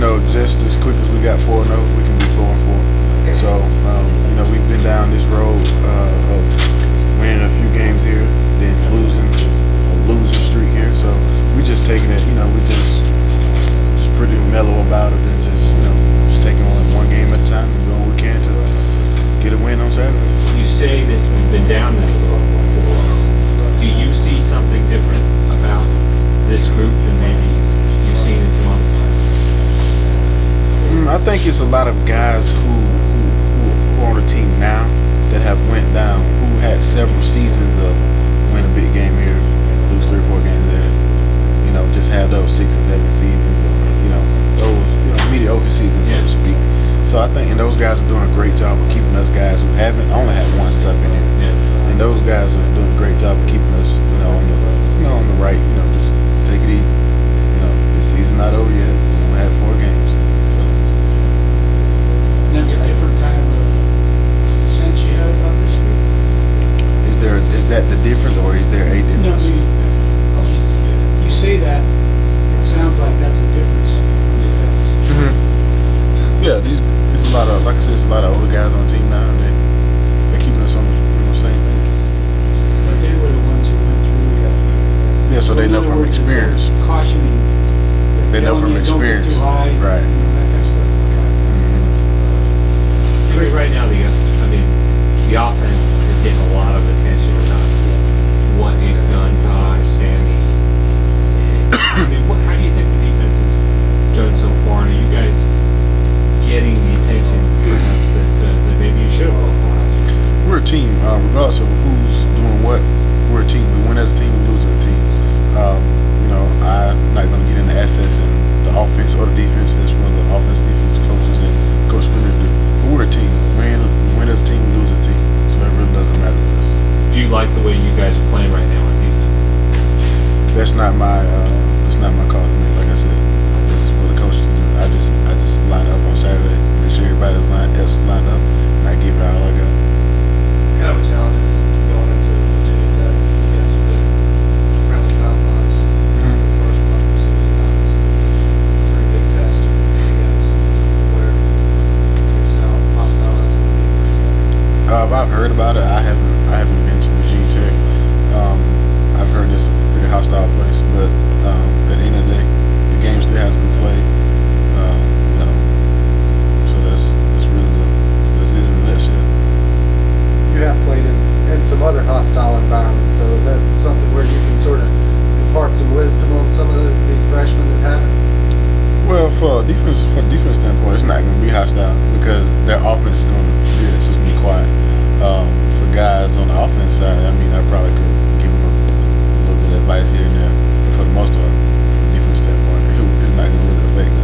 know, just as quick as we got 4-0, we can be 4-4. Okay. So, you know, we've been down this road of winning a few games here, then losing a losing streak here. So we just taking it, you know, we just pretty mellow about it and just, you know, just taking one game at a time and doing what we can to get a win on Saturday. You say that you've been down this road before. Do you see something different about this group than maybe you've seen in some other places? I think it's a lot of guys who are on the team now that have went down, who had several seasons of win a big game here, lose 3 or 4 games there. You know, just have those 6 and 7 seasons, or, you know, those mediocre seasons, so to speak. So I think, and those guys are doing a great job of keeping us guys who haven't only had one step in here. Yeah. And those guys are doing a great job of keeping us, you know, on the right. You know, just take it easy. You know, this season's not over yet. We had 4 games. So. And that's a different kind of a sense you have about this group. Is that the difference, or is there a difference? No, you say that. It sounds like that's a difference from the past. Yeah, there's a lot of, like I said, there's a lot of older guys on the team now, and they're keeping us on the same thing. But they were the ones who went through that. Yeah, so they know from experience. Cautioning. They know from experience. Don't get too high, Right. You know, that kind of stuff. I mean, right now, the offense is getting a lot of attention about what he's done to us, Sammy. I mean, how do you think the defense has done so far? And are you guys getting the attention, perhaps, that maybe you should have both last year? We're a team, regardless of who's doing what. We're a team. We win as a team, we lose as a team. You know, I'm not going to get into assessing the offense or the defense. That's for the offense, defense coaches and Coach Spinner to do. But we're a team. We win as a team, we lose as a team. So it really doesn't matter to us. Do you like the way you guys are playing right now on defense? That's not my call to make. Like I said, this is for the coaches to do. I just line up on Saturday, make sure everybody else is lined up, and I give it all I got. Kind of a challenge is going into Virginia Tech. You guys have been friends with confidence the first month of the season. It's a pretty big test for you guys. Where it's how hostile that's going to be. I've heard about it. I haven't been to Virginia Tech. I've heard this is a pretty hostile place, but at the end of the day, the game still has to be played. You know, so that's it in a nutshell. You have played in some other hostile environments, so is that something where you can sort of impart some wisdom on some of these freshmen that haven't? Well, for defense standpoint, it's not going to be hostile because their offense is going to be it's just going to be quiet. For guys on the offense side, I mean, I probably could give them a little bit of advice here and there, but for the most part, from a defense standpoint, it's not going to really affect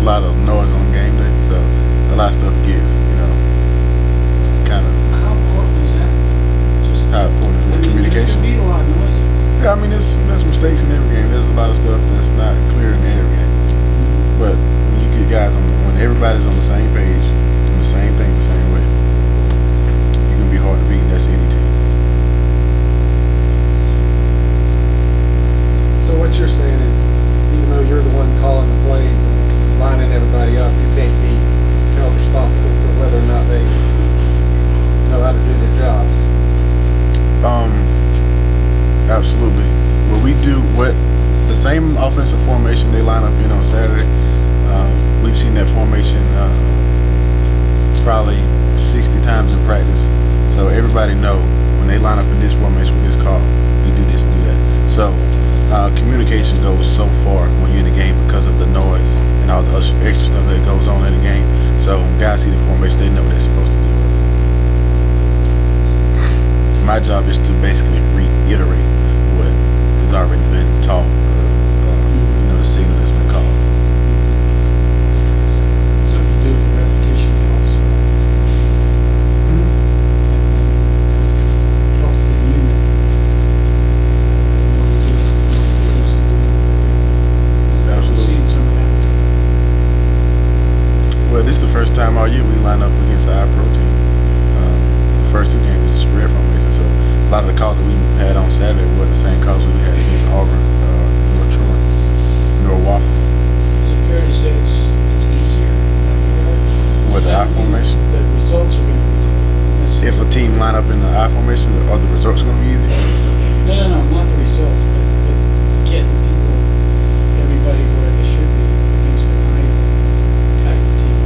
lot of noise on game day, so a lot of stuff gets, kind of How important is that? Just, how important is I mean, communication. There's gonna be a lot of noise. Yeah, I mean, there's mistakes in every game. There's a lot of stuff that's not clear in every game. But when you get guys when everybody's on the same page, doing the same thing the same way, you can be hard to beat. That's any team. So what you're saying is, even though you're the one calling the plays and lining everybody up, you can't be held responsible for whether or not they know how to do their jobs. Absolutely. Well, we do the same offensive formation they line up in on Saturday. We've seen that formation probably 60 times in practice. So everybody know when they line up in this formation with this call, we do this and do that. So communication goes so far when you're in the game because of the noise and all the extra stuff that goes on in the game. So when guys see the formation, they know what they're supposed to do. My job is to basically reiterate what has already been taught, the signal that's been called. Something to do with the repetition also. Helps the unit. Absolutely. We've seen some of that. Well, this is the first time all year we line up against a high protein. The first two games was a spread formation, so a lot of the calls that we had on Saturday were the same calls we had against Auburn, North Truman, North Waffle. Is it fair to say it's easier? With the I formation. The results are going to be. If a team line up in the I formation, are the results going to be easy? No, not the results, but getting people, everybody where they should be against the high type of team.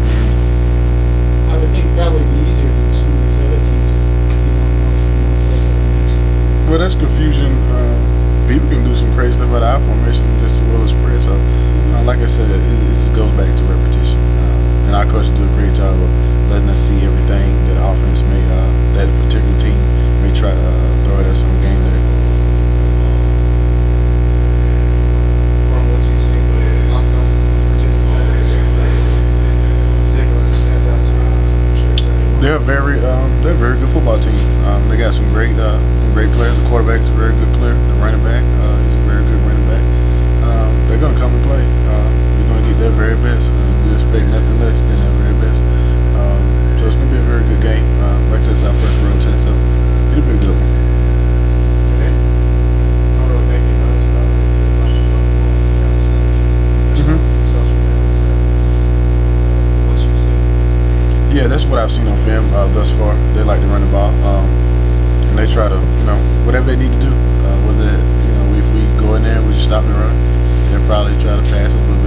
I would think probably be easier than some of these other teams. Well, that's confusion. People can do some crazy stuff about the I formation just as well as spread. So, like I said, it just goes back to repetition. And our coaches do a great job of letting us see everything that the offense may, that a particular team may try to throw at us on game day. From what you've seen with Lockdown, Virginia Tech, particular stands out to you? I'm sure exactly. They're a very good football team. They got some great players. The quarterback is a very good player. The running back, he's a very good running back. They're going to come and play. They're going to get their very best. We expect nothing less than their very best. So it's going to be a very good game. Like I said, it's our first road test, so it'll be a good one. And then, don't really make me nuts about it. Like the football kind of stuff. There's some social media stuff. What you've seen. Yeah, that's what I've seen on film thus far. They like to run the ball, and they try to, whatever they need to do. Whether if we go in there and we just stop the run, they'll probably try to pass a little